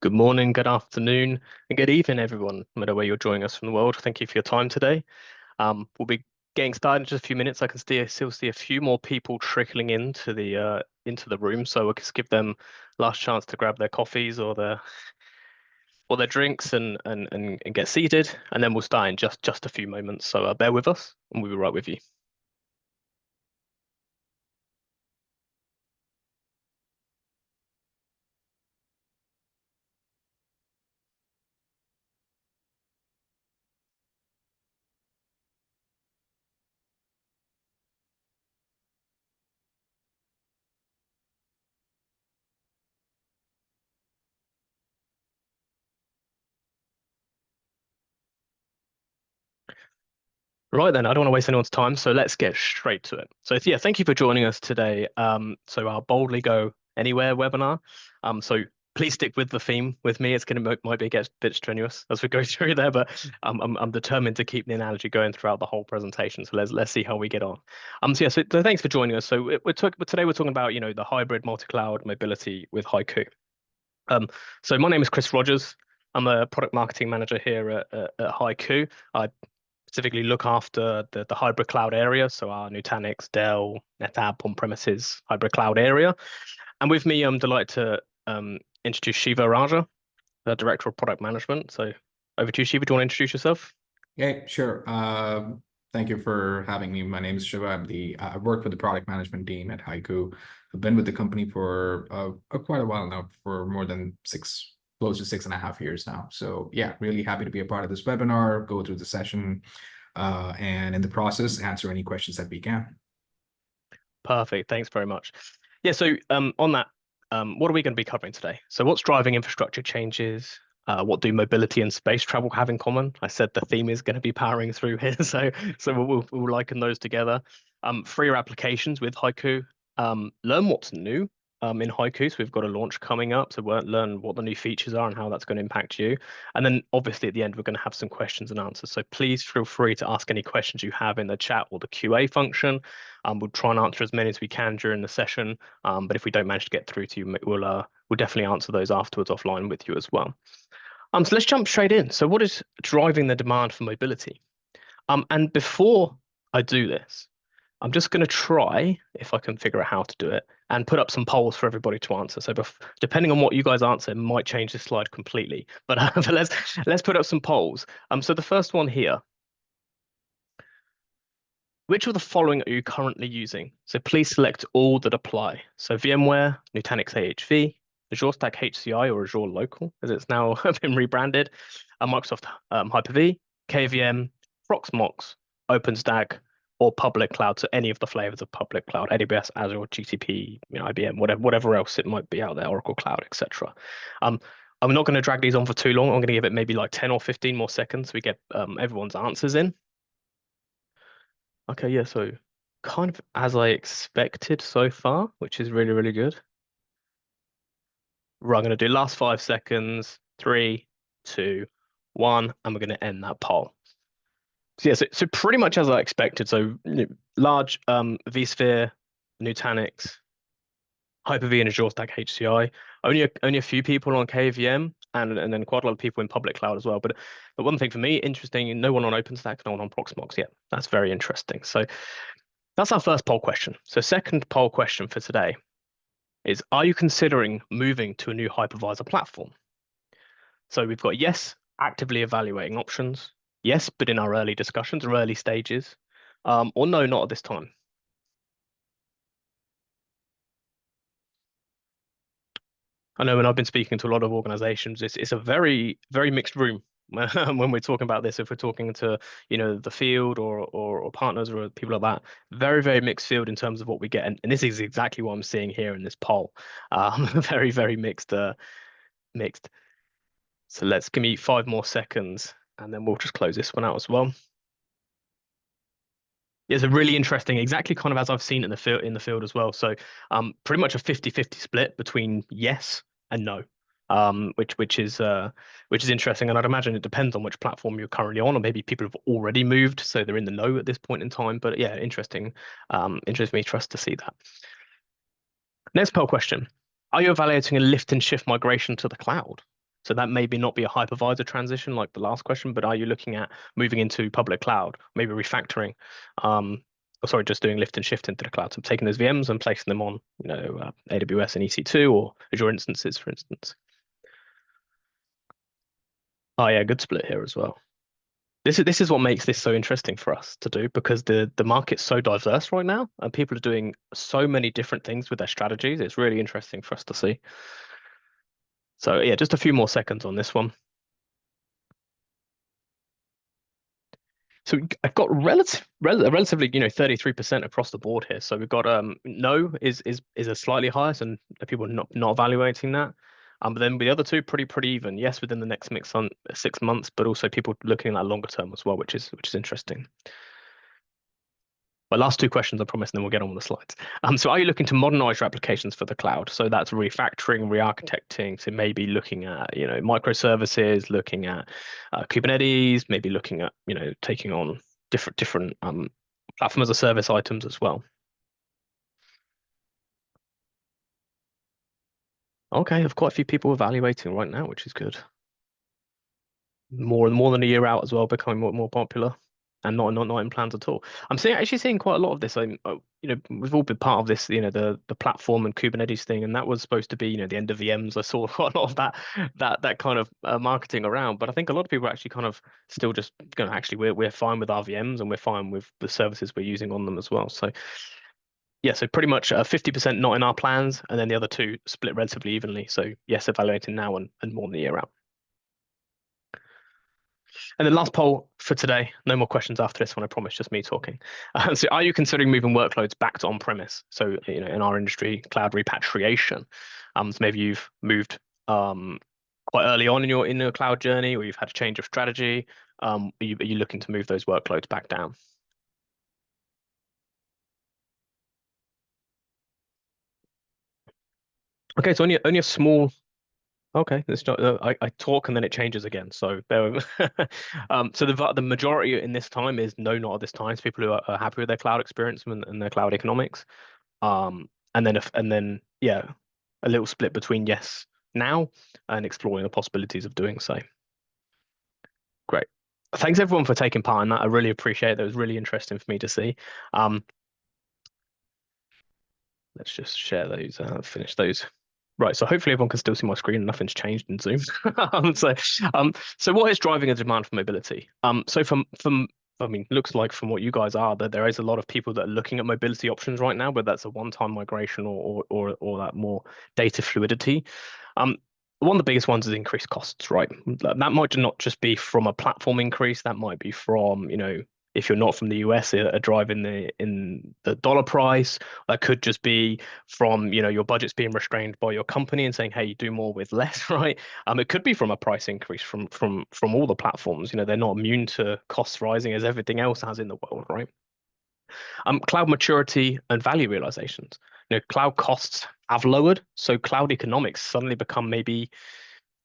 Good morning, good afternoon, and good evening, everyone, no matter where you're joining us from the world. Thank you for your time today. We'll be getting started in just a few minutes. I can still see a few more people trickling into the room, so we'll just give them last chance to grab their coffees or their drinks and get seated, and then we'll start in just a few moments. So bear with us, and we'll be right with you. Right then, I don't want to waste anyone's time, so let's get straight to it. So yeah, thank you for joining us today. So our Boldly Go Anywhere webinar. So please stick with the theme with me. It's going to might be a bit strenuous as we go through there, but I'm determined to keep the analogy going throughout the whole presentation. So let's see how we get on. So thanks for joining us. So today we're talking about the hybrid multi-cloud mobility with HYCU. So my name is Chris Rogers. I'm a product marketing manager here at HYCU. I specifically look after the hybrid cloud area, so our Nutanix, Dell, NetApp on-premises hybrid cloud area. And with me, I'm delighted to introduce Shiva Raja, the Director of Product Management. So over to you, Shiva. Do you want to introduce yourself? Yeah, sure. Thank you for having me. My name is Shiva. I work for the product management team at HYCU. I've been with the company for quite a while now, for more than close to 6.5 years now. So yeah, really happy to be a part of this webinar, go through the session, and in the process, answer any questions that we can. Perfect. Thanks very much. Yeah, so on that, what are we going to be covering today? So what's driving infrastructure changes? What do mobility and space travel have in common? I said the theme is going to be powering through here, so we'll liken those together. Freer applications with HYCU. Learn what's new in HYCU. So we've got a launch coming up, so we'll learn what the new features are and how that's going to impact you. And then obviously at the end we're going to have some questions and answers. So please feel free to ask any questions you have in the chat or the QA function. We'll try and answer as many as we can during the session. But if we don't manage to get through to you, we'll definitely answer those afterwards offline with you as well. So let's jump straight in. So what is driving the demand for mobility? And before I do this, I'm just going to try, if I can figure out how to do it, and put up some polls for everybody to answer. So depending on what you guys answer, it might change this slide completely. But let's put up some polls. So the first one here. Which of the following are you currently using? So please select all that apply. So VMware, Nutanix AHV, Azure Stack HCI or Azure Local, as it's now been rebranded, Microsoft Hyper-V, KVM, Proxmox, OpenStack, or public cloud. So any of the flavors of public cloud, AWS, Azure, GCP, IBM, whatever else it might be out there, Oracle Cloud, etc. I'm not going to drag these on for too long. I'm going to give it maybe like 10 or 15 more seconds so we get everyone's answers in. Okay, yeah, so kind of as I expected so far, which is really, really good. Right, I'm going to do last 5 seconds, 3, 2, 1, and we're going to end that poll. So yeah, so pretty much as I expected. So large vSphere, Nutanix, Hyper-V and Azure Stack HCI. Only a few people on KVM and then quite a lot of people in public cloud as well. But the one thing for me, interesting, no one on OpenStack, no one on Proxmox yet. That's very interesting. So that's our first poll question. So second poll question for today is, are you considering moving to a new hypervisor platform? So we've got yes, actively evaluating options, yes, but in our early discussions or early stages, or no, not at this time. I know when I've been speaking to a lot of organizations, it's a very, very mixed room when we're talking about this. If we're talking to, the field or partners or people like that, very, very mixed field in terms of what we get. And this is exactly what I'm seeing here in this poll. Very, very mixed. So let's give me 5 more seconds and then we'll just close this one out as well. It's a really interesting, exactly kind of as I've seen in the field as well. So pretty much a 50-50 split between yes and no, which is interesting. And I'd imagine it depends on which platform you're currently on, or maybe people have already moved, so they're in the know at this point in time. But yeah, interesting. Interests me for us to see that. Next poll question: are you evaluating a lift and shift migration to the cloud? So that maybe not be a hypervisor transition like the last question, but are you looking at moving into public cloud, maybe refactoring, or sorry, just doing lift and shift into the cloud? So taking those VMs and placing them on, AWS and EC2 or Azure instances, for instance. Oh yeah, good split here as well. This is what makes this so interesting for us to do because the market's so diverse right now and people are doing so many different things with their strategies. It's really interesting for us to see. So yeah, just a few more seconds on this one. So I've got relatively, 33% across the board here. So we've got no is a slightly higher, so people not evaluating that. But then with the other two, pretty even. Yes, within the next 6 months, but also people looking at that longer term as well, which is interesting. My last two questions, I promise, and then we'll get on with the slides. So are you looking to modernize your applications for the cloud? So that's refactoring, re-architecting. So maybe looking at, microservices, looking at Kubernetes, maybe looking at, taking on different platform as a service items as well. Okay, I've quite a few people evaluating right now, which is good. More than a year out as well, becoming more popular, and not in plans at all. I'm actually seeing quite a lot of this. We've all been part of this, the platform and Kubernetes thing, and that was supposed to be, the end of VMs. I saw quite a lot of that kind of marketing around, but I think a lot of people are actually kind of still just going to actually we're fine with our VMs and we're fine with the services we're using on them as well. So yeah, so pretty much 50% not in our plans, and then the other two split relatively evenly. So yes, evaluating now and more than a year out. And then last poll for today. No more questions after this one, I promise, just me talking. So are you considering moving workloads back to on-premise? So, in our industry, cloud repatriation. So maybe you've moved quite early on in your cloud journey, or you've had a change of strategy. Are you looking to move those workloads back down? Okay, so only a small. Okay, it's not. I talk and then it changes again. So so the majority in this time is no, not at this time. It's people who are happy with their cloud experience and their cloud economics. And then yeah, a little split between yes now and exploring the possibilities of doing so. Great. Thanks everyone for taking part in that. I really appreciate it. That was really interesting for me to see. Um, let's just share those, finish those. Right, so hopefully everyone can still see my screen. Nothing's changed in Zoom. So what is driving a demand for mobility? So from I mean, looks like from what you guys are that there is a lot of people that are looking at mobility options right now, whether that's a one-time migration or that more data fluidity. Um, One of the biggest ones is increased costs, right? That might not just be from a platform increase. That might be from, if you're not from the US, a drive in the dollar price. That could just be from, your budget's being restrained by your company and saying, hey, you do more with less, right? It could be from a price increase from all the platforms. They're not immune to costs rising as everything else has in the world, right? Cloud maturity and value realizations. Cloud costs have lowered, so cloud economics suddenly become maybe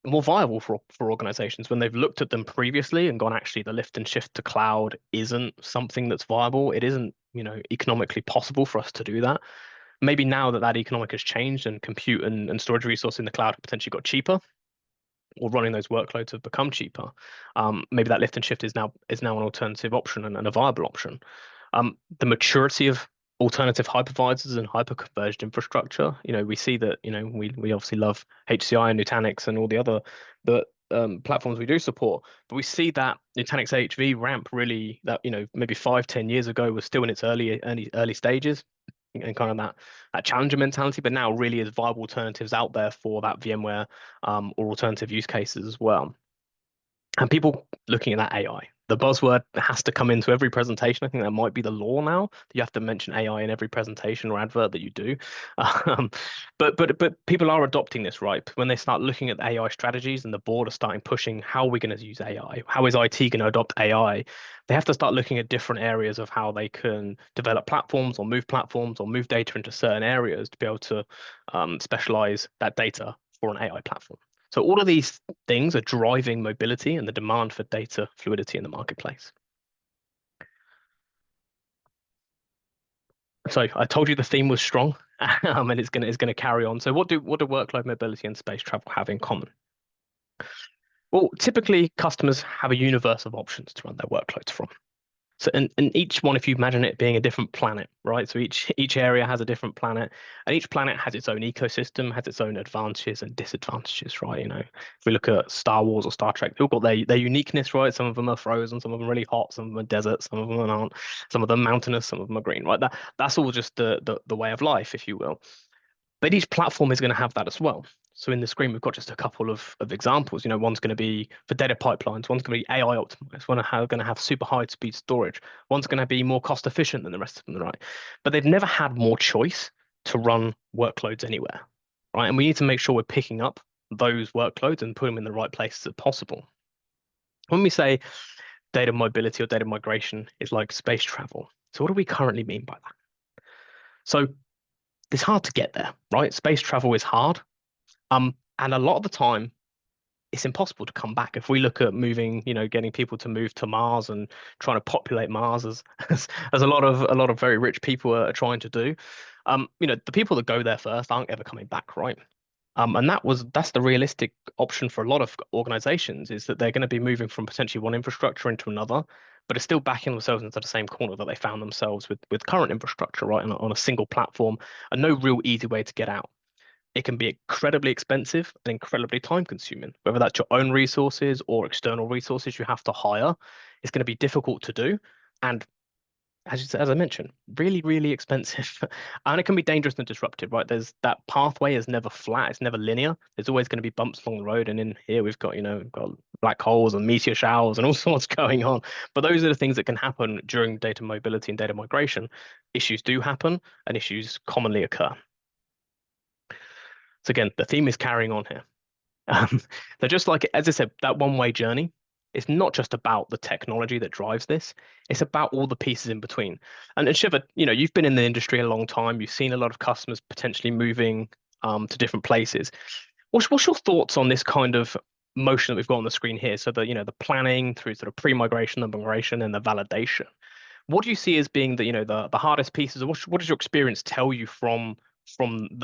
more viable for organizations when they've looked at them previously and gone, actually, the lift and shift to cloud isn't something that's viable. It isn't, economically possible for us to do that. Maybe now that economic has changed and compute and storage resource in the cloud have potentially got cheaper, or running those workloads have become cheaper. Maybe that lift and shift is now an alternative option and a viable option. The maturity of alternative hypervisors and hyper-converged infrastructure. We see that, we obviously love HCI and Nutanix and all the other platforms we do support, but we see that Nutanix AHV ramp really that, maybe 5-10 years ago was still in its early stages and kind of that challenger mentality, but now really is viable alternatives out there for that VMware or alternative use cases as well. And people looking at that AI, the buzzword has to come into every presentation. I think that might be the law now. You have to mention AI in every presentation or advert that you do. But people are adopting this, right? When they start looking at the AI strategies and the board are starting pushing, how are we going to use AI? How is IT going to adopt AI? They have to start looking at different areas of how they can develop platforms or move data into certain areas to be able to specialize that data for an AI platform. So all of these things are driving mobility and the demand for data fluidity in the marketplace. So I told you the theme was strong, and it's gonna carry on. So what do workload mobility and space travel have in common? Well, typically customers have a universe of options to run their workloads from. So, and each one, if you imagine it being a different planet, right? So each area has a different planet, and each planet has its own ecosystem, has its own advantages and disadvantages, right? If we look at Star Wars or Star Trek, they've got their uniqueness, right? Some of them are frozen, some of them are really hot, some of them are desert, some of them aren't, some of them mountainous, some of them are green, right? That's all just the way of life, if you will. But each platform is going to have that as well. So in the screen, we've got just a couple of examples. One's going to be for data pipelines, one's going to be AI optimized, one going to have super high speed storage, one's going to be more cost efficient than the rest of them, right? But they've never had more choice to run workloads anywhere, right? And we need to make sure we're picking up those workloads and put them in the right places as possible. When we say data mobility or data migration is like space travel, so what do we currently mean by that? So it's hard to get there, right? Space travel is hard. And a lot of the time, it's impossible to come back. If we look at moving, getting people to move to Mars and trying to populate Mars, as a lot of very rich people are trying to do, the people that go there first aren't ever coming back, right? And that's the realistic option for a lot of organizations is that they're going to be moving from potentially one infrastructure into another, but it's still backing themselves into the same corner that they found themselves with current infrastructure, right? On a single platform, and no real easy way to get out. It can be incredibly expensive and incredibly time consuming, whether that's your own resources or external resources you have to hire. It's going to be difficult to do. And as I mentioned, really, really expensive. And it can be dangerous and disruptive, right? There's that pathway is never flat, it's never linear. There's always going to be bumps along the road. And in here we've got black holes and meteor showers and all sorts going on. But those are the things that can happen during data mobility and data migration. Issues do happen and issues commonly occur. So again, the theme is carrying on here. So just like, as I said, that one-way journey, it's not just about the technology that drives this, it's about all the pieces in between. And Shiva, you've been in the industry a long time, you've seen a lot of customers potentially moving to different places. What's your thoughts on this kind of motion that we've got on the screen here? So the planning through sort of pre-migration, the migration, and the validation. What do you see as being the hardest pieces, or what does your experience tell you from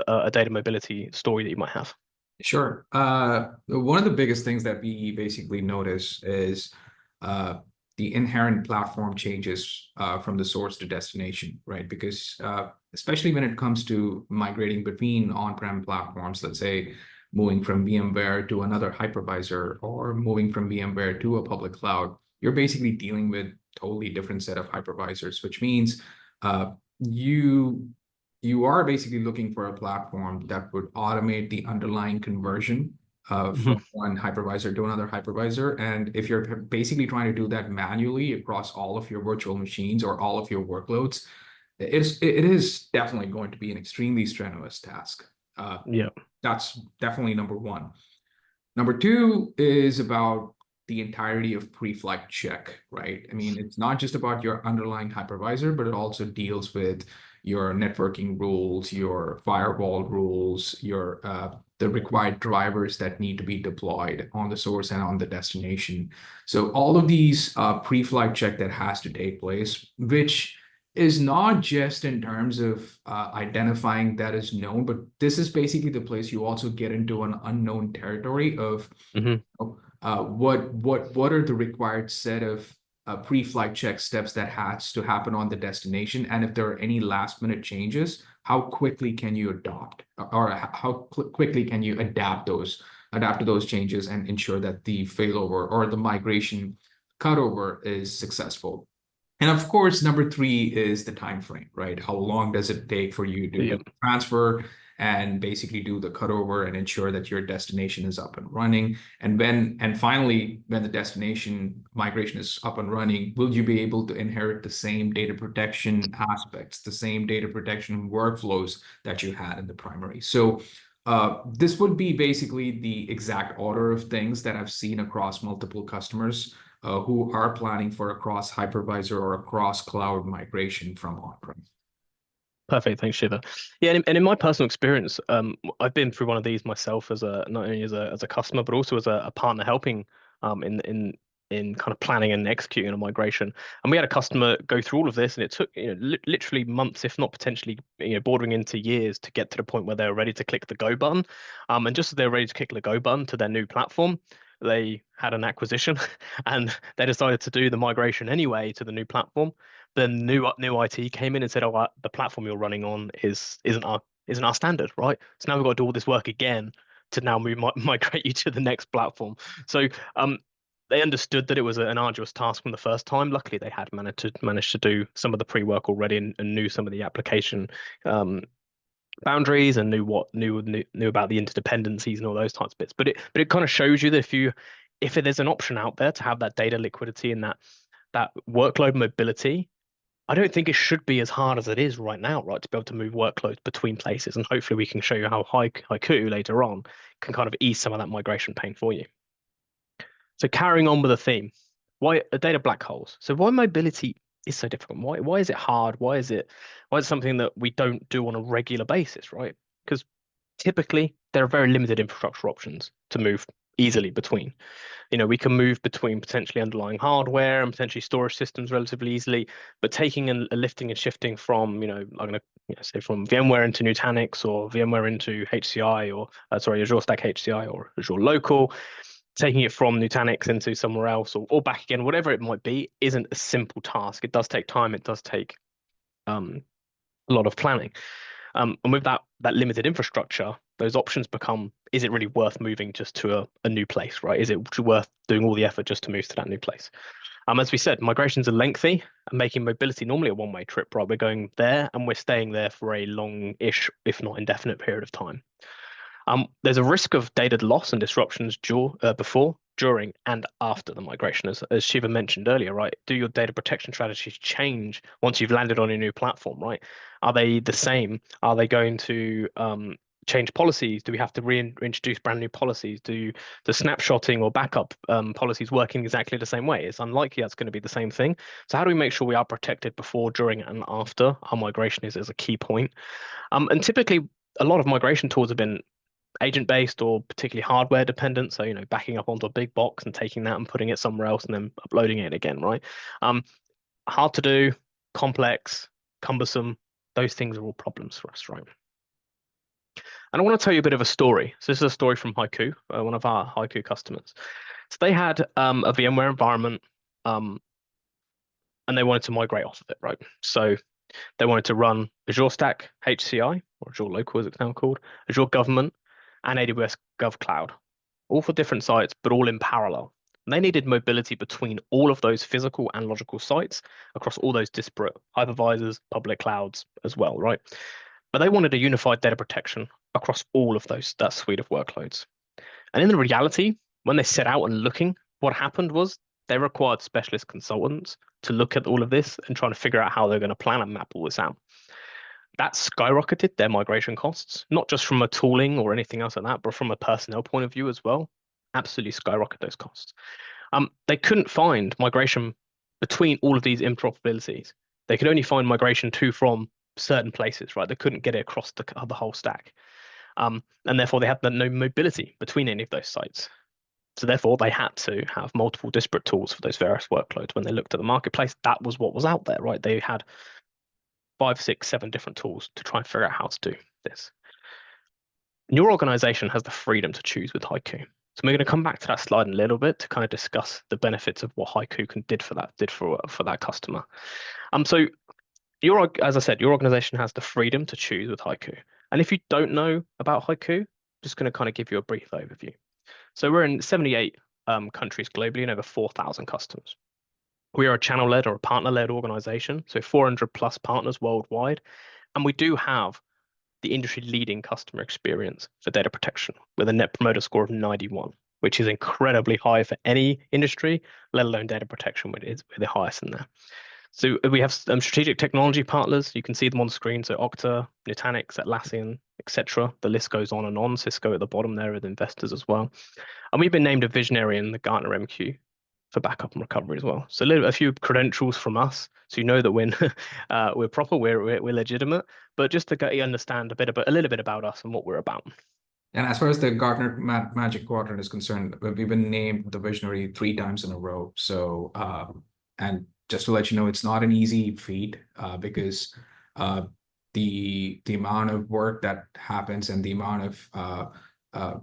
a data mobility story that you might have? Sure. One of the biggest things that we basically notice is the inherent platform changes from the source to destination, right? Because especially when it comes to migrating between on-prem platforms, let's say moving from VMware to another hypervisor or moving from VMware to a public cloud, you're basically dealing with totally different set of hypervisors, which means you are basically looking for a platform that would automate the underlying conversion from one hypervisor to another hypervisor. And if you're basically trying to do that manually across all of your virtual machines or all of your workloads, it is definitely going to be an extremely strenuous task. Yeah. That's definitely number one. Number two is about the entirety of pre-flight check, right? I mean, it's not just about your underlying hypervisor, but it also deals with your networking rules, your firewall rules, your the required drivers that need to be deployed on the source and on the destination. So all of these pre-flight check that has to take place, which is not just in terms of identifying that is known, but this is basically the place you also get into an unknown territory of what are the required set of pre-flight check steps that has to happen on the destination, and if there are any last minute changes, how quickly can you adopt or how quickly can you adapt to those changes and ensure that the failover or the migration cutover is successful. And of course, number three is the time frame, right? How long does it take for you to do the transfer and basically do the cutover and ensure that your destination is up and running? And finally, when the destination migration is up and running, will you be able to inherit the same data protection aspects, the same data protection workflows that you had in the primary? So this would be basically the exact order of things that I've seen across multiple customers who are planning for a cross hypervisor or a cross cloud migration from on-prem. Perfect, thanks, Shiva. Yeah, and in my personal experience, I've been through one of these myself as not only as a customer, but also as a partner helping in kind of planning and executing a migration. And we had a customer go through all of this, and it took literally months, if not potentially bordering into years, to get to the point where they were ready to click the go button. And just as they were ready to click the go button to their new platform, they had an acquisition and they decided to do the migration anyway to the new platform. Then new IT came in and said, "Oh, the platform you're running on isn't our standard, right? So now we've got to do all this work again to now migrate you to the next platform." So they understood that it was an arduous task from the first time. Luckily, they had managed to do some of the pre-work already and knew some of the application boundaries and knew about the interdependencies and all those types of bits. But it kind of shows you that if there's an option out there to have that data liquidity and that workload mobility, I don't think it should be as hard as it is right now, right? To be able to move workloads between places. And hopefully we can show you how HYCU later on can kind of ease some of that migration pain for you. So carrying on with the theme, why data black holes? So why mobility is so difficult? Why is it hard? Why is it something that we don't do on a regular basis, right? Because typically there are very limited infrastructure options to move easily between. We can move between potentially underlying hardware and potentially storage systems relatively easily, but taking a lifting and shifting from, I'm going to say from VMware into Nutanix or VMware into HCI or Azure Stack HCI or Azure Local, taking it from Nutanix into somewhere else or back again, whatever it might be, isn't a simple task. It does take time. It does take a lot of planning. And with that limited infrastructure, those options become, is it really worth moving just to a new place, right? Is it worth doing all the effort just to move to that new place? As we said, migrations are lengthy and making mobility normally a one-way trip, right? We're going there and we're staying there for a long-ish, if not indefinite period of time. There's a risk of data loss and disruptions before, during, and after the migration, as Shiva mentioned earlier, right? Do your data protection strategies change once you've landed on a new platform, right? Are they the same? Are they going to change policies? Do we have to reintroduce brand new policies? Do the snapshotting or backup policies working exactly the same way? It's unlikely that's going to be the same thing. So how do we make sure we are protected before, during, and after our migration is a key point? And typically, a lot of migration tools have been agent-based or particularly hardware dependent. So, backing up onto a big box and taking that and putting it somewhere else and then uploading it again, right? Hard to do, complex, cumbersome. Those things are all problems for us, right? And I want to tell you a bit of a story. So this is a story from HYCU, one of our HYCU customers. So they had a VMware environment and they wanted to migrate off of it, right? So they wanted to run Azure Stack HCI, or Azure Local as it's now called, Azure Government, and AWS GovCloud, all for different sites, but all in parallel. And they needed mobility between all of those physical and logical sites across all those disparate hypervisors, public clouds as well, right? But they wanted a unified data protection across all of that suite of workloads. And in the reality, when they set out and looking, what happened was they required specialist consultants to look at all of this and trying to figure out how they're going to plan and map all this out. That skyrocketed their migration costs, not just from a tooling or anything else like that, but from a personnel point of view as well. Absolutely skyrocket those costs. They couldn't find migration between all of these interoperabilities. They could only find migration to from certain places, right? They couldn't get it across the whole stack. And therefore they had no mobility between any of those sites. So therefore they had to have multiple disparate tools for those various workloads. When they looked at the marketplace, that was what was out there, right? They had 5, 6, 7 different tools to try and figure out how to do this. And your organization has the freedom to choose with HYCU. So we're going to come back to that slide in a little bit to kind of discuss the benefits of what HYCU did for that customer. So as I said, your organization has the freedom to choose with HYCU. And if you don't know about HYCU, I'm just going to kind of give you a brief overview. So we're in 78 countries globally and over 4,000 customers. We are a channel-led or a partner-led organization, so 400 plus partners worldwide. And we do have the industry-leading customer experience for data protection with a net promoter score of 91, which is incredibly high for any industry, let alone data protection, we're the highest in there. So we have strategic technology partners. You can see them on screen. So Okta, Nutanix, Atlassian, etc. The list goes on and on. Cisco at the bottom there with investors as well. And we've been named a visionary in the Gartner MQ for backup and recovery as well. So a few credentials from us, so you know that when we're proper, we're legitimate. But just to get you understand a little bit about us and what we're about. And as far as the Gartner Magic Quadrant is concerned, we've been named the visionary 3 times in a row. So and just to let you know, it's not an easy feat because the amount of work that happens and the amount of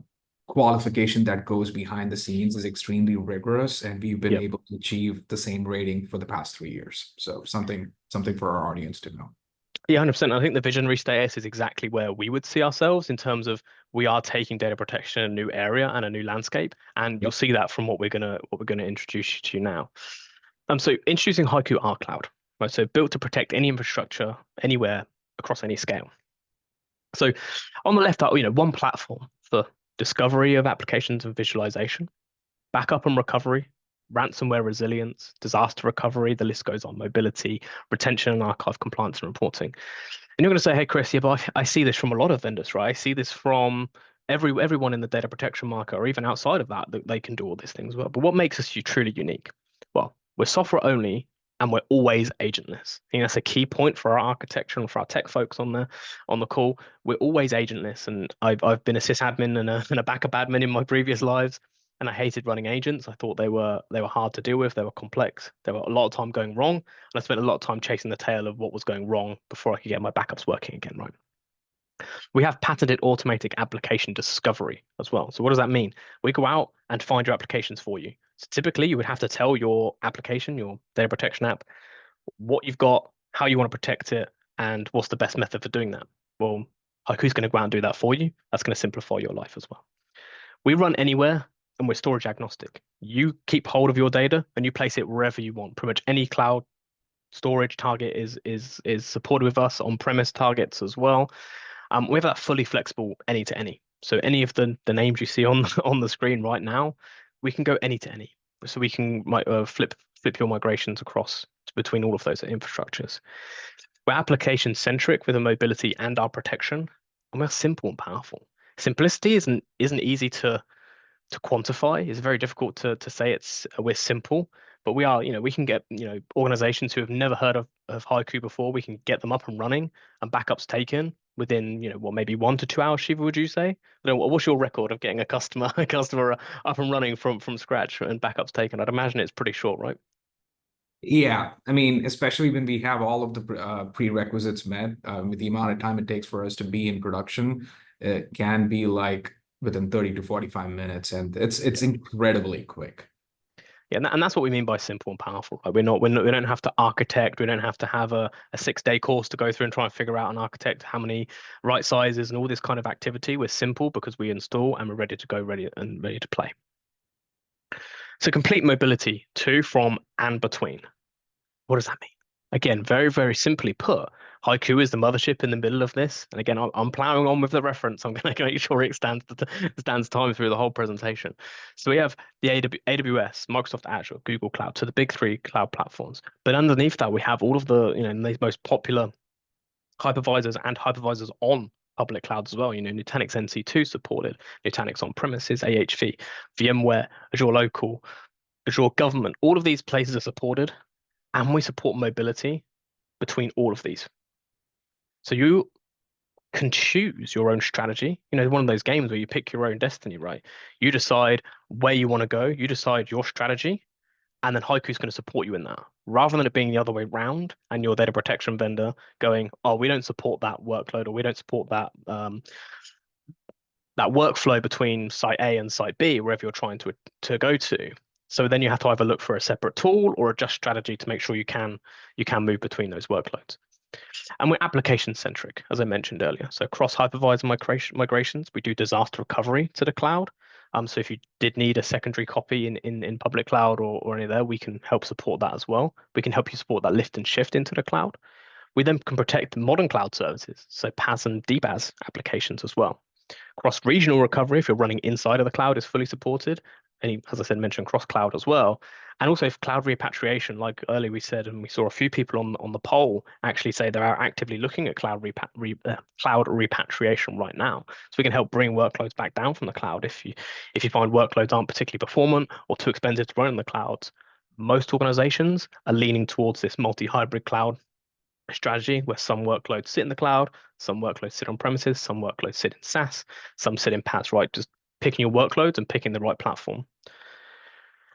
qualification that goes behind the scenes is extremely rigorous, and we've been Yep. able to achieve the same rating for the past 3 years. So something for our audience to know. Yeah, 100%. I think the visionary status is exactly where we would see ourselves in terms of we are taking data protection in a new area and a new landscape, and you'll Yep. see that from what we're gonna introduce you to now. So introducing HYCU R Cloud, right? So built to protect any infrastructure anywhere across any scale. So on the left are, one platform for discovery of applications and visualization, backup and recovery, ransomware resilience, disaster recovery, the list goes on, mobility, retention and archive compliance and reporting. And you're going to say, hey, Chris, yeah, but I see this from a lot of vendors, right? I see this from everyone in the data protection market, or even outside of that, that they can do all these things well. But what makes us truly unique? Well, we're software only and we're always agentless. I think that's a key point for our architecture and for our tech folks on the call. We're always agentless. And I've been a sysadmin and a backup admin in my previous lives. And I hated running agents. I thought they were hard to deal with. They were complex. There were a lot of time going wrong. And I spent a lot of time chasing the tail of what was going wrong before I could get my backups working again, right? We have patented automatic application discovery as well. So what does that mean? We go out and find your applications for you. So typically you would have to tell your application, your data protection app, what you've got, how you want to protect it, and what's the best method for doing that. Well, Haiku's going to go out and do that for you. That's going to simplify your life as well. We run anywhere and we're storage agnostic. You keep hold of your data and you place it wherever you want. Pretty much any cloud storage target is supported with us, on-premise targets as well. We have that fully flexible any to any. So any of the names you see on on the screen right now, we can go any to any. So we can flip your migrations across between all of those infrastructures. We're application centric with the mobility and our protection, and we're simple and powerful. Simplicity isn't easy to quantify. It's very difficult to say we're simple, but we are, we can get, organizations who have never heard of Haiku before, we can get them up and running and backups taken within, maybe 1 to 2 hours, Shiva, would you say? What's your record of getting a customer up and running from scratch and backups taken? I'd imagine it's pretty short, right? Yeah, I mean, especially when we have all of the prerequisites met, with the amount of time it takes for us to be in production, it can be like within 30 to 45 minutes, and it's incredibly quick. Yeah, and that's what we mean by simple and powerful. Like we don't have to architect. We don't have to have a 6-day course to go through and try and figure out and architect how many right sizes and all this kind of activity. We're simple because we install and we're ready to go, ready to play. So complete mobility to, from, and between. What does that mean? Again, very, very simply put, Haiku is the mothership in the middle of this. And again, I'm plowing on with the reference. I'm going to make sure it stands time through the whole presentation. So we have the AWS, Microsoft Azure, Google Cloud, so the big three cloud platforms. But underneath that, we have all of the, the most popular hypervisors and hypervisors on public clouds as well. Nutanix NC2 supported, Nutanix on premises, AHV, VMware, Azure Local, Azure Government. All of these places are supported, and we support mobility between all of these. So you can choose your own strategy. One of those games where you pick your own destiny, right? You decide where you want to go, you decide your strategy, and then Haiku is going to support you in that. Rather than it being the other way around and your data protection vendor going, oh, we don't support that workload, or we don't support that workflow between site A and site B, wherever you're trying to go to. So then you have to either look for a separate tool or adjust strategy to make sure you can move between those workloads. And we're application centric, as I mentioned earlier. So cross hypervisor migrations, we do disaster recovery to the cloud. So if you did need a secondary copy in public cloud or any there, we can help support that as well. We can help you support that lift and shift into the cloud. We then can protect modern cloud services, so PaaS and DBaaS applications as well. Cross-regional recovery, if you're running inside of the cloud, is fully supported. And as I said, mentioned cross-cloud as well. And also if cloud repatriation, like earlier we said, and we saw a few people on the poll actually say they're actively looking at cloud repatriation right now. So we can help bring workloads back down from the cloud if you find workloads aren't particularly performant or too expensive to run in the clouds. Most organizations are leaning towards this multi-hybrid cloud strategy where some workloads sit in the cloud, some workloads sit on premises, some workloads sit in SaaS, some sit in PaaS, right? Just picking your workloads and picking the right platform.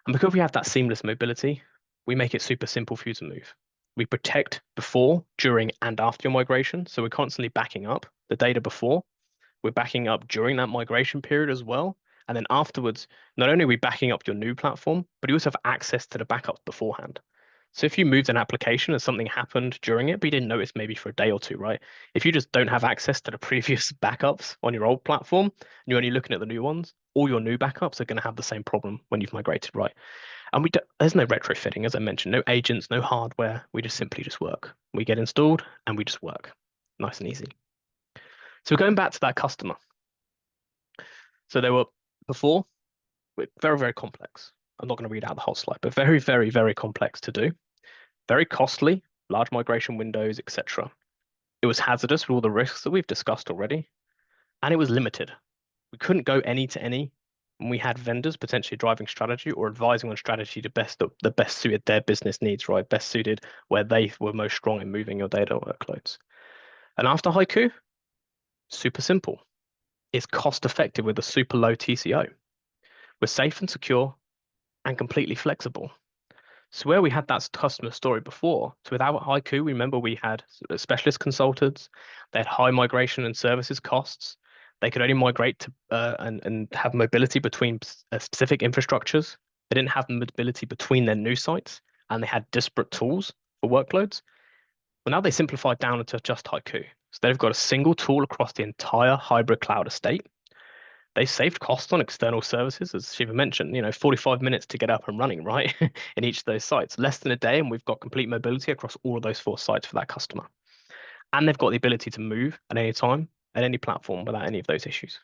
And because we have that seamless mobility, we make it super simple for you to move. We protect before, during, and after your migration. So we're constantly backing up the data before. We're backing up during that migration period as well. And then afterwards, not only are we backing up your new platform, but you also have access to the backup beforehand. So if you moved an application and something happened during it, but you didn't notice maybe for a day or two, right? If you just don't have access to the previous backups on your old platform, and you're only looking at the new ones, all your new backups are going to have the same problem when you've migrated, right? And there's no retrofitting, as I mentioned, no agents, no hardware. We just simply just work. We get installed and we just work. Nice and easy. So going back to that customer. So they were before very, very complex. I'm not going to read out the whole slide, but very, very, very complex to do. Very costly, large migration windows, etc. It was hazardous with all the risks that we've discussed already, and it was limited. We couldn't go any to any, and we had vendors potentially driving strategy or advising on strategy to the best suited their business needs, right? Best suited where they were most strong in moving your data workloads. And after HYCU, super simple. It's cost effective with a super low TCO. We're safe and secure and completely flexible. So where we had that customer story before, so without HYCU, remember we had specialist consultants, they had high migration and services costs. They could only migrate to and have mobility between specific infrastructures. They didn't have mobility between their new sites, and they had disparate tools for workloads. Well, now they simplified down into just HYCU. So they've got a single tool across the entire hybrid cloud estate. They saved costs on external services, as Shiva mentioned, 45 minutes to get up and running, right? In each of those sites, less than a day, and we've got complete mobility across all of those 4 sites for that customer. And they've got the ability to move at any time, at any platform without any of those issues.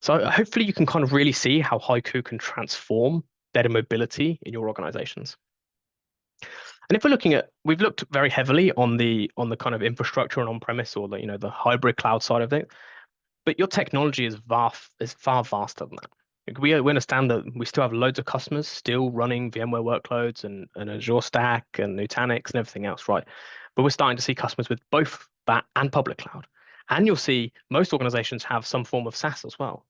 So hopefully you can kind of really see how HYCU can transform data mobility in your organizations. And if we're looking at, we've looked very heavily on the kind of infrastructure and on-premise or the hybrid cloud side of it. But your technology is far vaster than that. Like, we understand that we still have loads of customers still running VMware workloads and Azure Stack and Nutanix and everything else, right? But we're starting to see customers with both that and public cloud. And you'll see most organizations have some form of SaaS as well.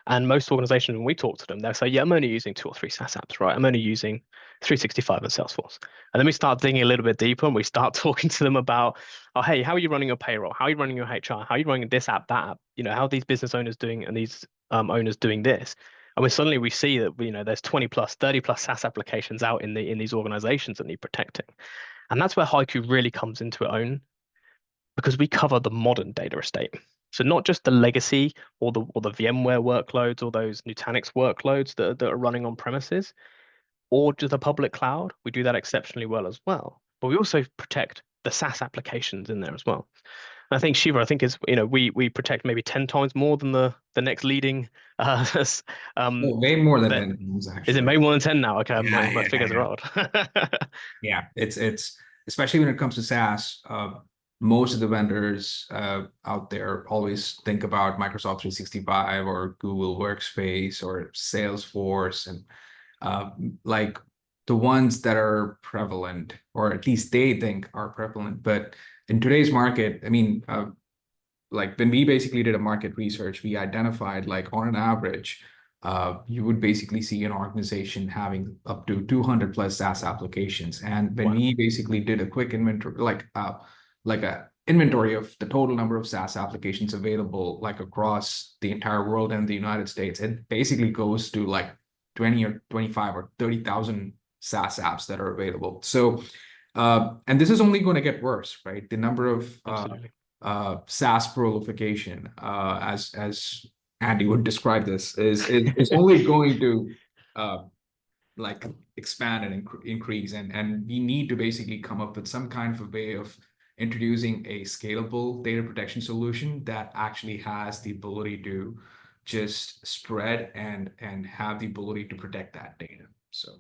And most organizations, when we talk to them, they'll say, yeah, I'm only using 2 or 3 SaaS apps, right? I'm only using 365 and Salesforce. And then we start digging a little bit deeper and we start talking to them about, oh, hey, how are you running your payroll? How are you running your HR? How are you running this app, that app? How are these business owners doing and these owners doing this? And when suddenly we see that, there's 20 plus, 30 plus SaaS applications out in these organizations that need protecting. And that's where HYCU really comes into its own, because we cover the modern data estate. So not just the legacy or the VMware workloads or those Nutanix workloads that are running on premises, or to the public cloud. We do that exceptionally well as well. But we also protect the SaaS applications in there as well. And I think Shiva, is we protect maybe 10 times more than the next leading. Way more than That 10 times, is it actually. maybe more than 10 now? Okay, Yeah, my yeah, figures are yeah. odd. Yeah, it's especially when it comes to SaaS. Most of the vendors out there always think about Microsoft 365 or Google Workspace or Salesforce, and like the ones that are prevalent, or at least they think are prevalent. But in today's market, I mean, like when we basically did a market research, we identified, like, on an average, you would basically see an organization having up to 200 plus SaaS applications. And when Wow, we basically did a quick inventory, like a inventory of the total number of SaaS applications available, like across the entire world and the United States, it basically goes to like 20 or 25 or 30,000 SaaS apps that are available. So, and this is only going to get worse, right? The number of absolutely. SaaS proliferation, as Andy would describe this, is only going to like expand and increase, and we need to basically come up with some kind of a way of introducing a scalable data protection solution that actually has the ability to just spread and have the ability to protect that data. So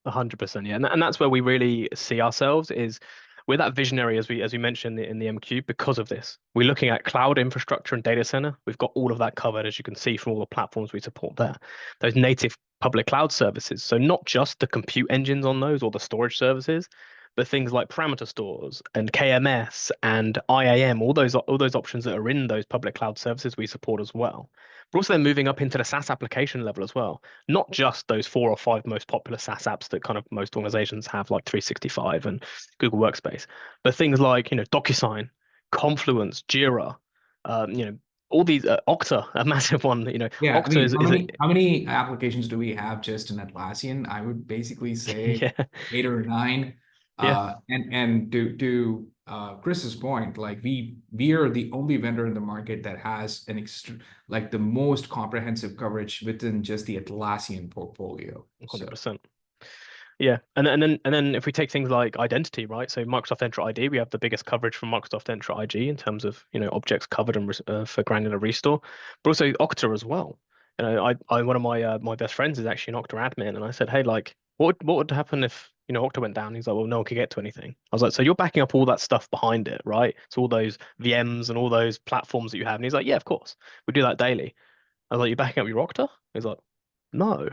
100%, yeah, and that's where we really see ourselves is we're that visionary as we mentioned in the MQ because of this. We're looking at cloud infrastructure and data center. We've got all of that covered, as you can see from all the platforms we support there. Those native public cloud services. So not just the compute engines on those or the storage services, but things like parameter stores and KMS and IAM, all those options that are in those public cloud services we support as well. But also then moving up into the SaaS application level as well, not just those 4 or 5 most popular SaaS apps that kind of most organizations have, like 365 and Google Workspace, but things like DocuSign, Confluence, Jira, um, you know all these Okta, a massive one. Yeah, I Okta mean, is how is a many applications do we have just in Atlassian? I would basically say yeah, 8 or 9. yeah, And to Chris's point, like we are the only vendor in the market that has an like the most comprehensive coverage within just the Atlassian portfolio. So 100%. Yeah, and then if we take things like identity, right? So Microsoft Entra ID, we have the biggest coverage from Microsoft Entra IG in terms of objects covered and for granular restore, but also Okta as well. I one of my best friends is actually an Okta admin, and I said, hey, like, what would happen if Okta went down? He's like, well, no one could get to anything. I was like, so you're backing up all that stuff behind it, right? So all those VMs and all those platforms that you have, and he's like, yeah, of course, we do that daily. I was like, you're backing up your Okta? He's like, no.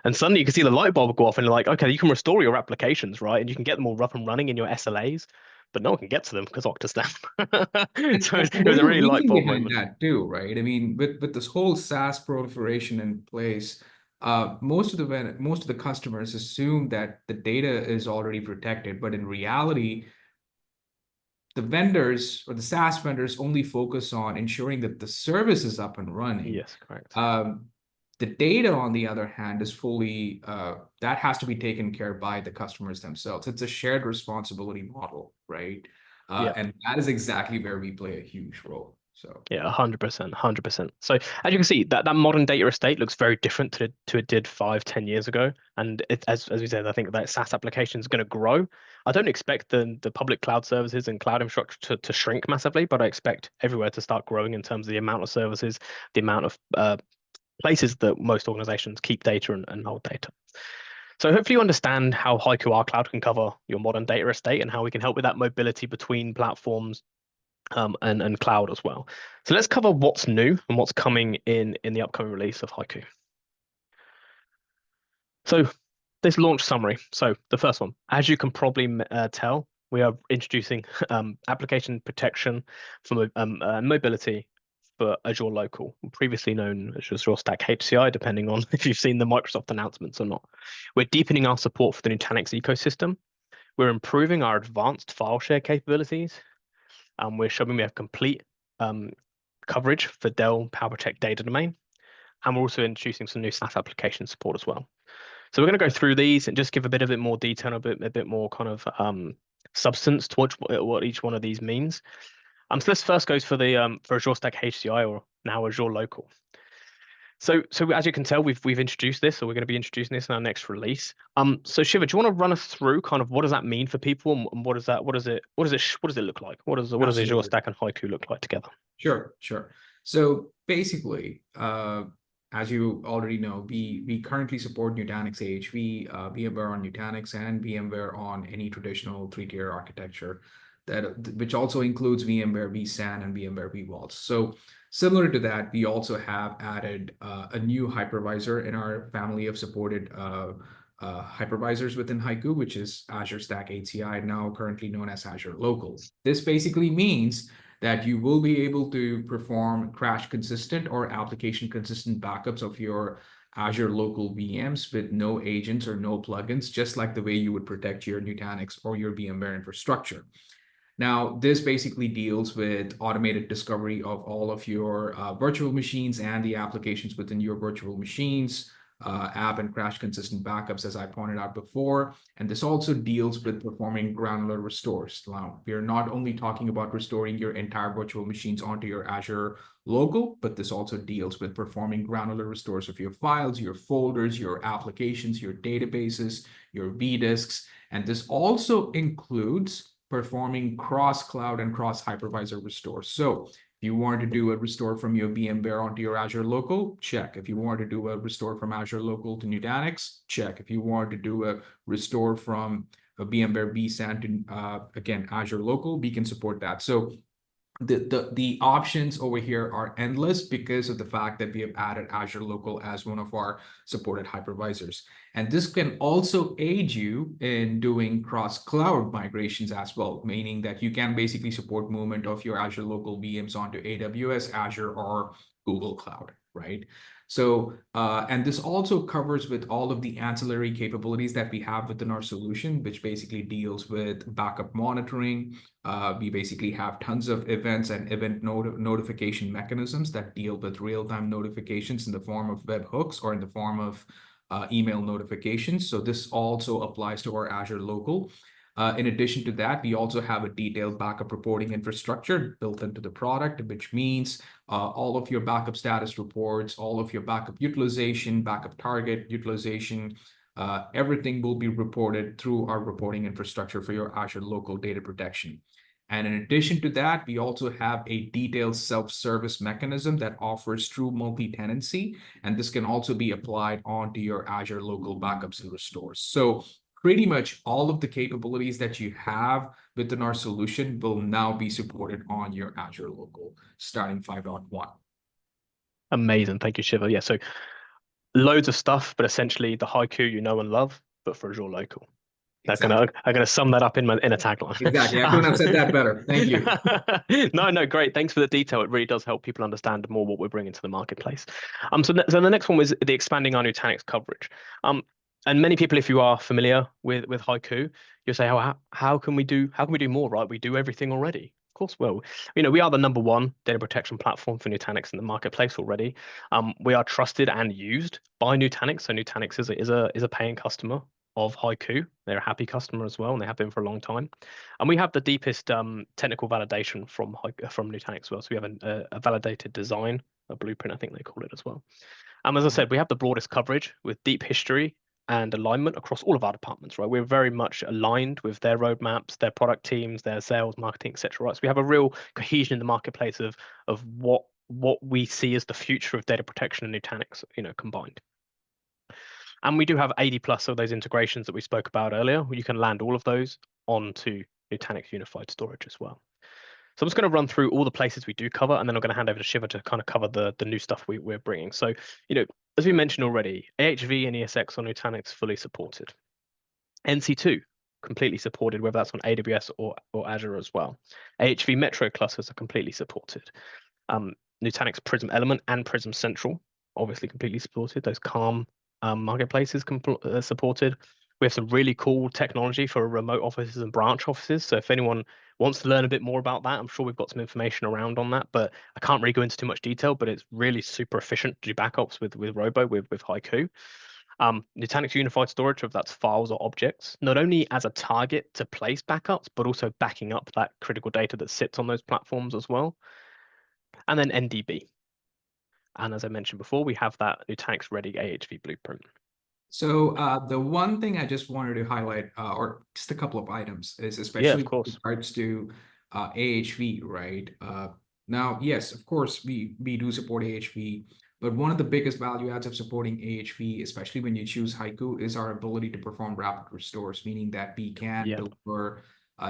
And suddenly you can see the light bulb go off and you're like, okay, you can restore your applications, right? And you can get them all up and running in your SLAs, but no one can get to them because Okta's down. So and it was there's a a really light reason bulb behind moment. that too, right? I mean, with this whole SaaS proliferation in place, most of the customers assume that the data is already protected, but in reality, the vendors or the SaaS vendors only focus on ensuring that the service is up and running. Yes, correct. Um, the data, on the other hand, is fully that has to be taken care by the customers themselves. It's a shared responsibility model, right? Yeah. And that is exactly where we play a huge role. So Yeah, 100%, 100%. So as you can see, that modern data estate looks very different to it did 5, 10 years ago. And as we said, I think that SaaS application is going to grow. I don't expect the public cloud services and cloud infrastructure to shrink massively, but I expect everywhere to start growing in terms of the amount of services, the amount of places that most organizations keep data and hold data. So hopefully you understand how HYCU our cloud can cover your modern data estate and how we can help with that mobility between platforms and cloud as well. So let's cover what's new and what's coming in the upcoming release of HYCU. So this launch summary. So the first one, as you can probably tell, we are introducing application protection for mobility for Azure Local, previously known as Azure Stack HCI, depending on if you've seen the Microsoft announcements or not. We're deepening our support for the Nutanix ecosystem. We're improving our advanced file share capabilities. We're showing we have complete um, coverage for Dell PowerProtect data domain. And we're also introducing some new SaaS application support as well. So we're going to go through these and just give a bit more detail, a bit more kind of substance to what each one of these means. So this first goes for the for Azure Stack HCI, or now Azure Local. So as you can tell, we've introduced this, or we're going to be introducing this in our next release. So Shiva, do you want to run us through kind of what does that mean for people, and what does it look like? What does Azure absolutely. Stack and HYCU look like together? Sure, sure. So basically, as you already know, we currently support Nutanix AHV, VMware on Nutanix, and VMware on any traditional three-tier architecture, which also includes VMware vSAN and VMware vVaults. So similar to that, we also have added a new hypervisor in our family of supported hypervisors within HYCU, which is Azure Stack HCI, now currently known as Azure Local. This basically means that you will be able to perform crash consistent or application consistent backups of your Azure local VMs with no agents or no plugins, just like the way you would protect your Nutanix or your VMware infrastructure. Now, this basically deals with automated discovery of all of your virtual machines and the applications within your virtual machines, app and crash consistent backups, as I pointed out before. And this also deals with performing granular restores. Now, we are not only talking about restoring your entire virtual machines onto your Azure local, but this also deals with performing granular restores of your files, your folders, your applications, your databases, your vDisks. And this also includes performing cross-cloud and cross-hypervisor restores. So if you want to do a restore from your VMware onto your Azure local, check. If you want to do a restore from Azure local to Nutanix, check. If you want to do a restore from a VMware vSAN to, again, Azure local, we can support that. So the options over here are endless because of the fact that we have added Azure Local as one of our supported hypervisors. And this can also aid you in doing cross-cloud migrations as well, meaning that you can basically support movement of your Azure Local VMs onto AWS, Azure, or Google Cloud. right? So, and this also covers with all of the ancillary capabilities that we have within our solution, which basically deals with backup monitoring. We basically have tons of events and event notification mechanisms that deal with real-time notifications in the form of webhooks or in the form of email notifications. So this also applies to our Azure Local. In addition to that, we also have a detailed backup reporting infrastructure built into the product, which means all of your backup status reports, all of your backup utilization, backup target utilization, everything will be reported through our reporting infrastructure for your Azure Local data protection. And in addition to that, we also have a detailed self-service mechanism that offers true multi-tenancy, and this can also be applied onto your Azure Local backups and restores. So pretty much all of the capabilities that you have within our solution will now be supported on your Azure Local starting 5.1. Amazing. Thank you, Shiva. Yeah, so loads of stuff, but essentially the HYCU you know and love, but for Azure Local. Exactly. I'm gonna sum that up in a tagline. Exactly. I couldn't have said that better. Thank you. No, great. Thanks for the detail. It really does help people understand more what we're bringing to the marketplace. So the next one was the expanding our Nutanix coverage. And many people, if you are familiar with HYCU, you'll say, oh, how can we do more, right? We do everything already. Of course, well, we are the #1 data protection platform for Nutanix in the marketplace already. We are trusted and used by Nutanix. So Nutanix is a paying customer of HYCU. They're a happy customer as well, and they have been for a long time. And we have the deepest technical validation from Nutanix as well. So we have a validated design, a blueprint, I think they call it as well. As I said, we have the broadest coverage with deep history and alignment across all of our departments, right? We're very much aligned with their roadmaps, their product teams, their sales, marketing, etc. Right? So we have a real cohesion in the marketplace of what we see as the future of data protection and Nutanix, combined. And we do have 80 plus of those integrations that we spoke about earlier. You can land all of those onto Nutanix Unified Storage as well. So I'm just going to run through all the places we do cover, and then I'm going to hand over to Shiva to kind of cover the new stuff we're bringing. So, as we mentioned already, AHV and ESX on Nutanix fully supported. NC2 completely supported, whether that's on AWS or Azure as well. AHV Metro clusters are completely supported. Nutanix Prism Element and Prism Central obviously completely supported. Those Calm marketplaces supported. We have some really cool technology for remote offices and branch offices. So if anyone wants to learn a bit more about that, I'm sure we've got some information around on that, but I can't really go into too much detail, but it's really super efficient to do backups with Robo, with HYCU. Nutanix Unified Storage, if that's files or objects, not only as a target to place backups, but also backing up that critical data that sits on those platforms as well. And then NDB. And as I mentioned before, we have that Nutanix Ready AHV blueprint. So the one thing I just wanted to highlight, or just a couple of items, is especially with regards to AHV, right? Now, yes, of course, we do support AHV, but one of the biggest value adds of supporting AHV, especially when you choose HYCU, is our ability to perform rapid restores, meaning that we can deliver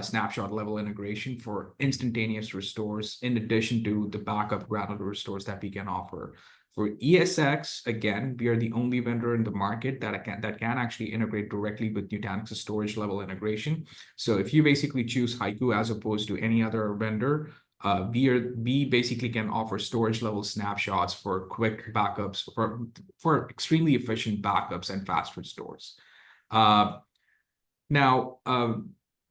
snapshot level integration for instantaneous restores, in addition to the backup granular restores that we can offer. For ESX, again, we are the only vendor in the market that can actually integrate directly with Nutanix's storage level integration. So if you basically choose HYCU as opposed to any other vendor, we basically can offer storage level snapshots for quick backups, for extremely efficient backups and fast restores. Now,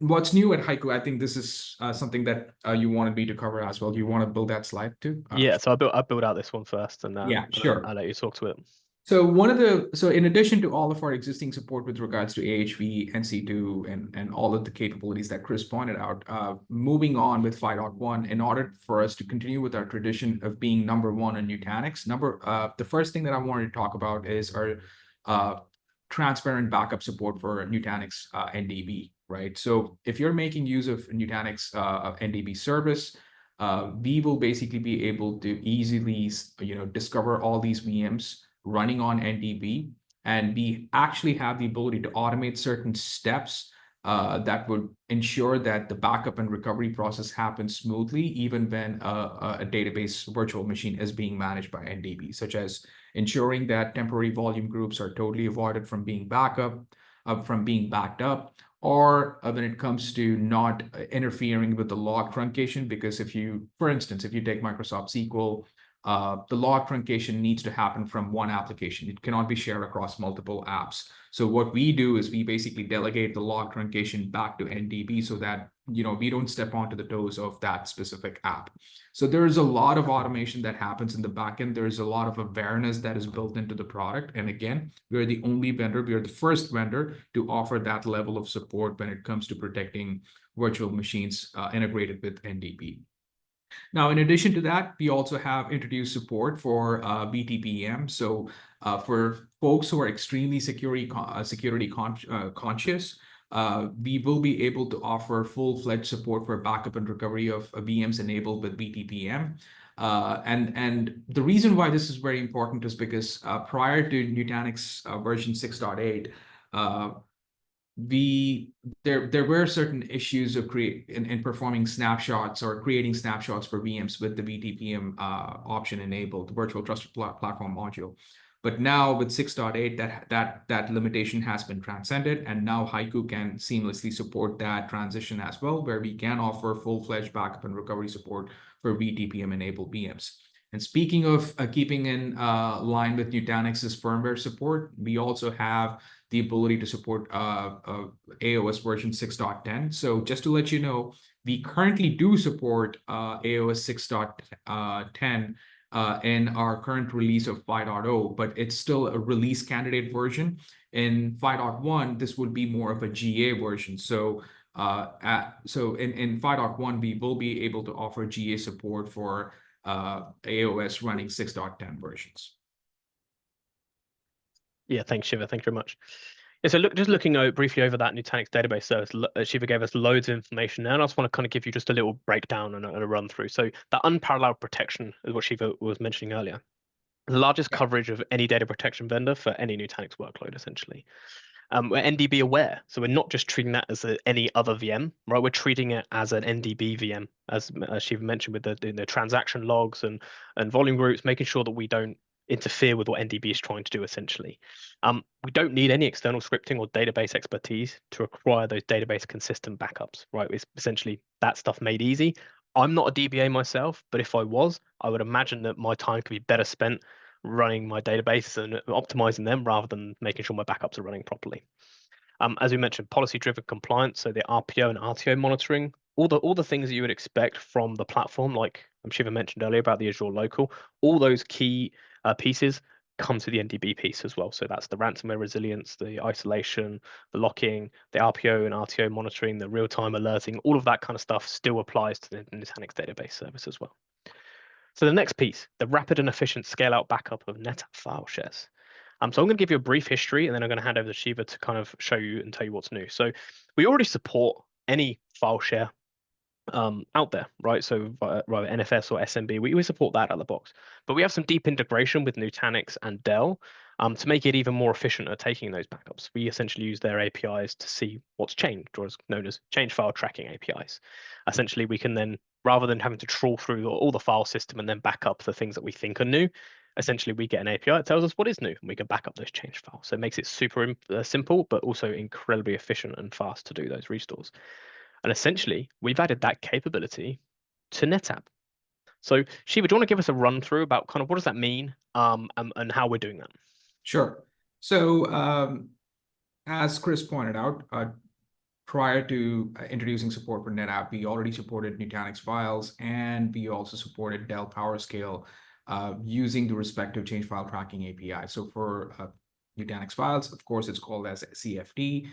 what's new at HYCU? I think this is something that you wanted me to cover as well. Do you want to build that slide too? Yeah, so I build out this one first, and yeah, sure. I'll let you talk to it. So in addition to all of our existing support with regards to AHV, NC2, and all of the capabilities that Chris pointed out, moving on with 5.1, in order for us to continue with our tradition of being #1 in Nutanix, the first thing that I wanted to talk about is our transparent backup support for Nutanix NDB, right? So if you're making use of Nutanix NDB service, we will basically be able to easily, discover all these VMs running on NDB, and we actually have the ability to automate certain steps that would ensure that the backup and recovery process happens smoothly, even when a database virtual machine is being managed by NDB, such as ensuring that temporary volume groups are totally avoided from being backed up, or when it comes to not interfering with the log truncation. Because for instance, if you take Microsoft SQL, the log truncation needs to happen from one application. It cannot be shared across multiple apps. So what we do is we basically delegate the log truncation back to NDB so that we don't step onto the toes of that specific app. So there is a lot of automation that happens in the backend. There is a lot of awareness that is built into the product. And again, we're the only vendor, we are the first vendor to offer that level of support when it comes to protecting virtual machines integrated with NDB. Now, in addition to that, we also have introduced support for BTPM. So for folks who are extremely security conscious, we will be able to offer full-fledged support for backup and recovery of VMs enabled with BTPM. And the reason why this is very important is because prior to Nutanix version 6.8, there were certain issues of in performing snapshots or creating snapshots for VMs with the BTPM option enabled, virtual trusted platform module. But now with 6.8, that limitation has been transcended, and now HYCU can seamlessly support that transition as well, where we can offer full-fledged backup and recovery support for BTPM enabled VMs. And speaking of keeping in line with Nutanix's firmware support, we also have the ability to support AOS version 6.10. So just to let you know, we currently do support AOS 6.10 in our current release of 5.0, but it's still a release candidate version. In 5.1, this would be more of a GA version. So in 5.1, we will be able to offer GA support for AOS running 6.10 versions. Yeah, thanks, Shiva. Thank you very much. Yeah, so just looking briefly over that Nutanix database service, Shiva gave us loads of information there, and I just want to kind of give you just a little breakdown and a run through. So that unparalleled protection is what Shiva was mentioning earlier. The largest coverage of any data protection vendor for any Nutanix workload, essentially. We're NDB aware, so we're not just treating that as any other VM, right? We're treating it as an NDB VM, as Shiva mentioned, with the transaction logs and volume groups, making sure that we don't interfere with what NDB is trying to do, essentially. We don't need any external scripting or database expertise to acquire those database consistent backups, right? It's essentially that stuff made easy. I'm not a DBA myself, but if I was, I would imagine that my time could be better spent running my database and optimizing them rather than making sure my backups are running properly. As we mentioned, policy-driven compliance, so the RPO and RTO monitoring, all the things that you would expect from the platform, like Shiva mentioned earlier about the Azure Local, all those key pieces come to the NDB piece as well. So that's the ransomware resilience, the isolation, the locking, the RPO and RTO monitoring, the real-time alerting, all of that kind of stuff still applies to the Nutanix database service as well. So the next piece, the rapid and efficient scale-out backup of NetApp file shares. So I'm going to give you a brief history, and then I'm going to hand over to Shiva to kind of show you and tell you what's new. So we already support any file share out there, right? So rather NFS or SMB, we support that out of the box. But we have some deep integration with Nutanix and Dell to make it even more efficient at taking those backups. We essentially use their APIs to see what's changed, or is known as change file tracking APIs. Essentially, we can then, rather than having to trawl through all the file system and then back up the things that we think are new, essentially we get an API that tells us what is new, and we can back up those change files. So it makes it super simple, but also incredibly efficient and fast to do those restores. And essentially, we've added that capability to NetApp. So Shiva, do you want to give us a run through about kind of what does that mean and how we're doing that? Sure. So as Chris pointed out, prior to introducing support for NetApp, we already supported Nutanix files, and we also supported Dell PowerScale using the respective change file tracking API. So for Nutanix files, of course, it's called as CFD.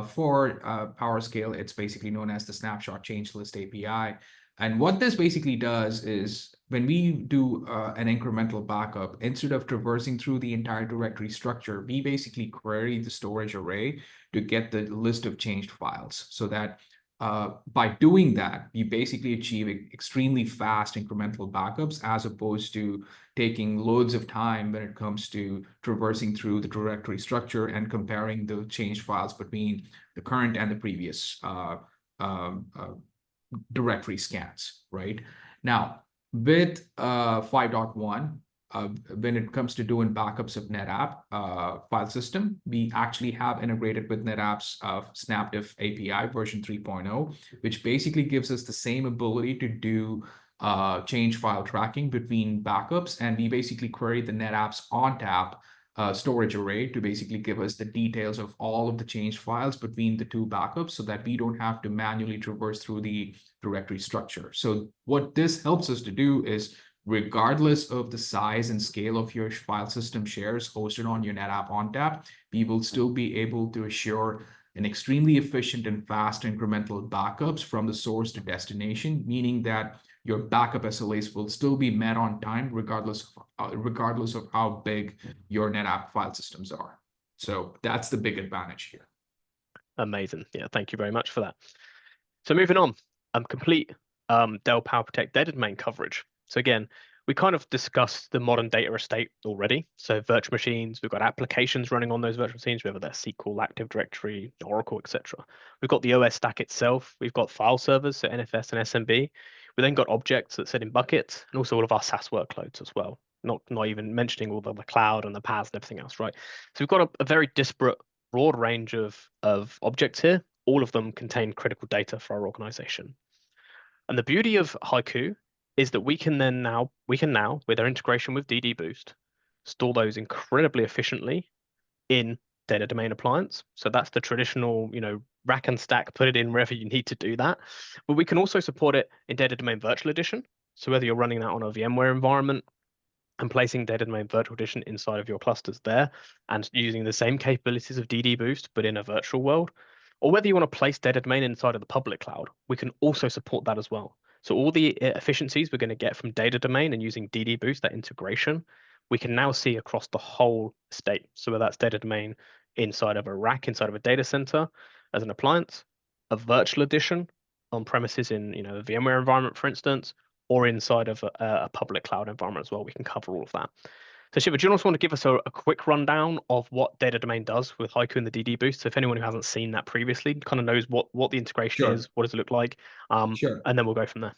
For PowerScale, it's basically known as the snapshot change list API. And what this basically does is when we do an incremental backup, instead of traversing through the entire directory structure, we basically query the storage array to get the list of changed files, so that by doing that, you basically achieve extremely fast incremental backups, as opposed to taking loads of time when it comes to traversing through the directory structure and comparing the changed files between the current and the previous directory scans, right? Now, with 5.1, when it comes to doing backups of NetApp file system, we actually have integrated with NetApp's SnapDiff API version 3.0, which basically gives us the same ability to do change file tracking between backups, and we basically query the NetApp's ONTAP storage array to basically give us the details of all of the change files between the two backups so that we don't have to manually traverse through the directory structure. So what this helps us to do is, regardless of the size and scale of your file system shares hosted on your NetApp ONTAP, we will still be able to assure an extremely efficient and fast incremental backups from the source to destination, meaning that your backup SLAs will still be met on time, regardless of how big your NetApp file systems are. So that's the big advantage here. Amazing. Yeah, thank you very much for that. So moving on, complete Dell PowerProtect data domain coverage. So again, we kind of discussed the modern data estate already. So virtual machines, we've got applications running on those virtual machines, whether they're SQL, Active Directory, Oracle, etc. We've got the OS stack itself. We've got file servers, so NFS and SMB. We then got objects that sit in buckets, and also all of our SaaS workloads as well. Not even mentioning all the cloud and the PaaS and everything else, right? So we've got a very disparate, broad range of objects here. All of them contain critical data for our organization. And the beauty of HYCU is that we can now, with our integration with DD Boost, store those incredibly efficiently in data domain appliance. So that's the traditional, rack and stack, put it in wherever you need to do that. But we can also support it in data domain virtual edition. So whether you're running that on a VMware environment and placing data domain virtual edition inside of your clusters there and using the same capabilities of DD Boost, but in a virtual world, or whether you want to place data domain inside of the public cloud, we can also support that as well. So all the efficiencies we're going to get from data domain and using DD Boost, that integration, we can now see across the whole estate. So whether that's data domain inside of a rack, inside of a data center as an appliance, a virtual edition on premises in a VMware environment, for instance, or inside of a public cloud environment as well, we can cover all of that. So Shiva, do you also want to give us a quick rundown of what data domain does with HYCU and the DD Boost? So if anyone who hasn't seen that previously kind of knows what the integration Sure. is, what does it look like, Sure. and then we'll go from there.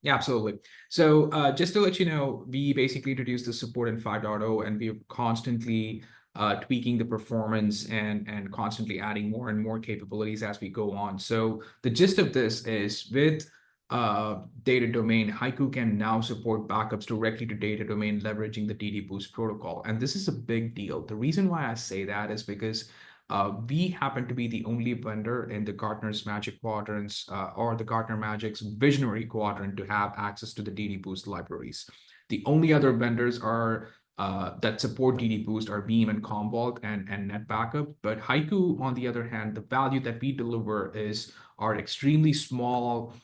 Yeah, absolutely. So just to let you know, we basically introduced the support in 5.0, and we're constantly tweaking the performance and constantly adding more and more capabilities as we go on. So the gist of this is, with data domain, HYCU can now support backups directly to data domain, leveraging the DD Boost protocol. And this is a big deal. The reason why I say that is because we happen to be the only vendor in the Gartner's Magic Quadrants or the Gartner Magic's Visionary Quadrant to have access to the DD Boost libraries. The only other vendors are that support DD Boost are Veeam and Commvault and NetBackup. But HYCU, on the other hand, the value that we deliver is our extremely small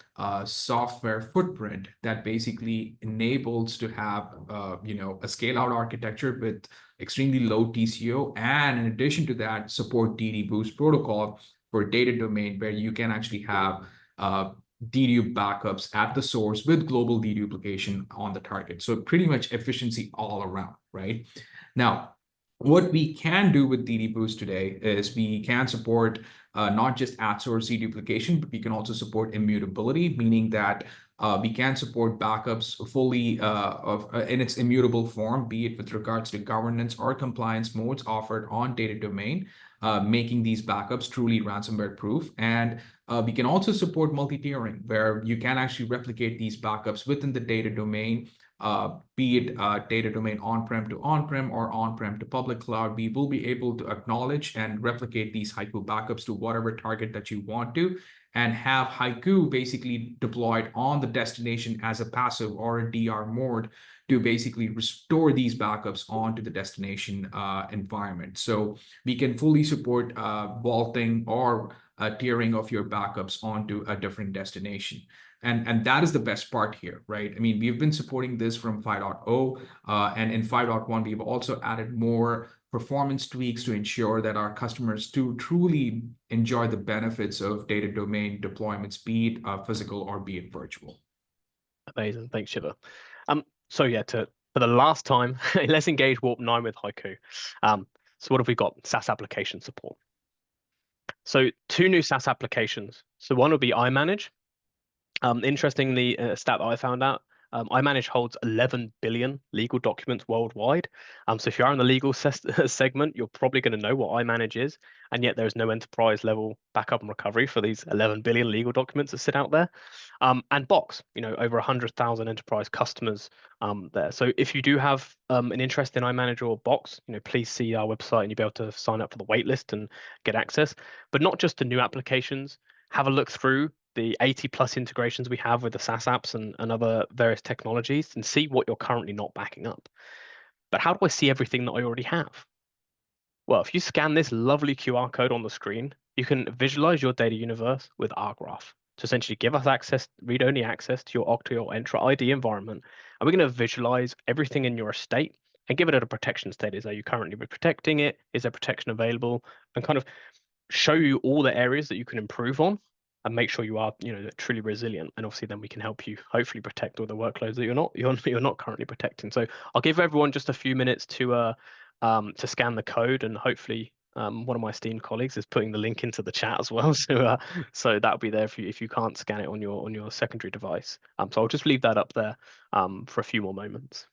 software footprint that basically enables to have a scale-out architecture with extremely low TCO, and in addition to that, support DD Boost protocol for data domain, where you can actually have DDU backups at the source with global deduplication on the target. So pretty much efficiency all around, right? Now, what we can do with DD Boost today is we can support not just at source deduplication, but we can also support immutability, meaning that we can support backups fully in its immutable form, be it with regards to governance or compliance modes offered on data domain, making these backups truly ransomware proof. And we can also support multi-tiering, where you can actually replicate these backups within the data domain, be it data domain on-prem to on-prem or on-prem to public cloud. We will be able to acknowledge and replicate these HYCU backups to whatever target that you want to, and have HYCU basically deployed on the destination as a passive or a DR mode to basically restore these backups onto the destination environment. So we can fully support vaulting or tiering of your backups onto a different destination. And that is the best part here, right? I mean, we've been supporting this from 5.0, and in 5.1, we've also added more performance tweaks to ensure that our customers truly enjoy the benefits of data domain deployments, be it physical or be it virtual. Amazing, thanks, Shiva. So yeah, for the last time, let's engage Warp 9 with HYCU. So what have we got? SaaS application support. So 2 new SaaS applications. So one will be iManage. Interestingly, a stat that I found out, iManage holds 11 billion legal documents worldwide. So if you are in the legal segment, you're probably going to know what iManage is, and yet there is no enterprise level backup and recovery for these 11 billion legal documents that sit out there. And Box, over 100,000 enterprise customers there. So if you do have an interest in iManage or Box, please see our website and you'll be able to sign up for the waitlist and get access. But not just to new applications. Have a look through the 80 plus integrations we have with the SaaS apps and other various technologies and see what you're currently not backing up. But how do I see everything that I already have? Well, if you scan this lovely QR code on the screen, you can visualize your data universe with our graph to essentially give us access, read-only access to your Okta or Entra ID environment. And we're going to visualize everything in your estate and give it a protection status. Are you currently protecting it? Is there protection available? And kind of show you all the areas that you can improve on and make sure you are truly resilient, and obviously then we can help you hopefully protect all the workloads that you're not currently protecting. So I'll give everyone just a few minutes to scan the code, and hopefully one of my esteemed colleagues is putting the link into the chat as well, so that'll be there for you if you can't scan it on your secondary device. So I'll just leave that up there for a few more moments.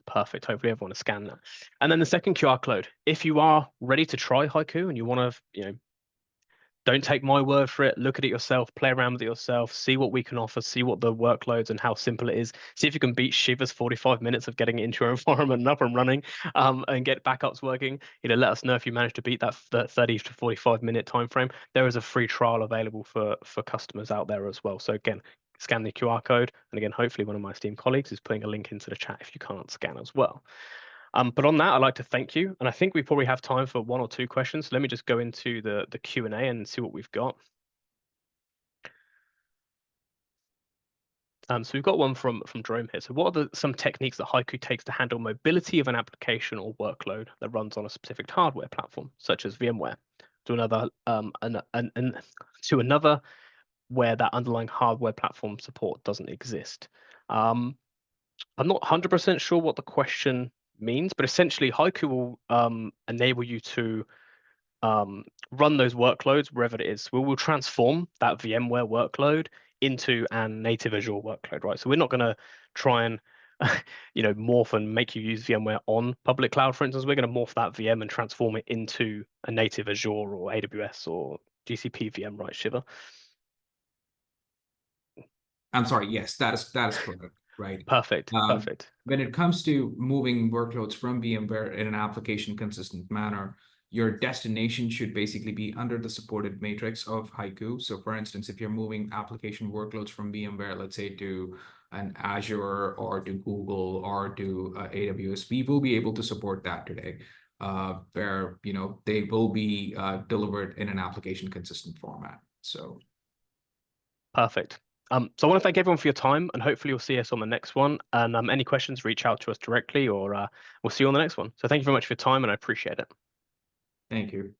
Perfect. Hopefully everyone has scanned that. And then the second QR code, if you are ready to try HYCU and you want to, don't take my word for it, look at it yourself, play around with it yourself, see what we can offer, see what the workloads and how simple it is. See if you can beat Shiva's 45 minutes of getting it into your environment and up and running and get backups working. Let us know if you manage to beat that 30 to 45 minute time frame. There is a free trial available for customers out there as well. So again, scan the QR code. And again, hopefully one of my esteemed colleagues is putting a link into the chat if you can't scan as well. But on that, I'd like to thank you. And I think we probably have time for one or two questions. So let me just go into the Q&A and see what we've got. So we've got one from Jerome here. So what are some techniques that HYCU takes to handle mobility of an application or workload that runs on a specific hardware platform, such as VMware, to another to another where that underlying hardware platform support doesn't exist? I'm not 100% sure what the question means, but essentially HYCU will enable you to run those workloads wherever it is. We will transform that VMware workload into a native Azure workload, right? So we're not going to try and morph and make you use VMware on public cloud, for instance. We're going to morph that VM and transform it into a native Azure or AWS or GCP VM, right, Shiva? I'm sorry, yes, that is correct, right? Perfect. Perfect. When it comes to moving workloads from VMware in an application consistent manner, your destination should basically be under the supported matrix of HYCU. So for instance, if you're moving application workloads from VMware, let's say to an Azure or to Google or to AWS, we will be able to support that today, where they will be delivered in an application consistent format. So perfect. So I want to thank everyone for your time, and hopefully you'll see us on the next one. And any questions, reach out to us directly, or we'll see you on the next one. So thank you very much for your time, and I appreciate it. thank you.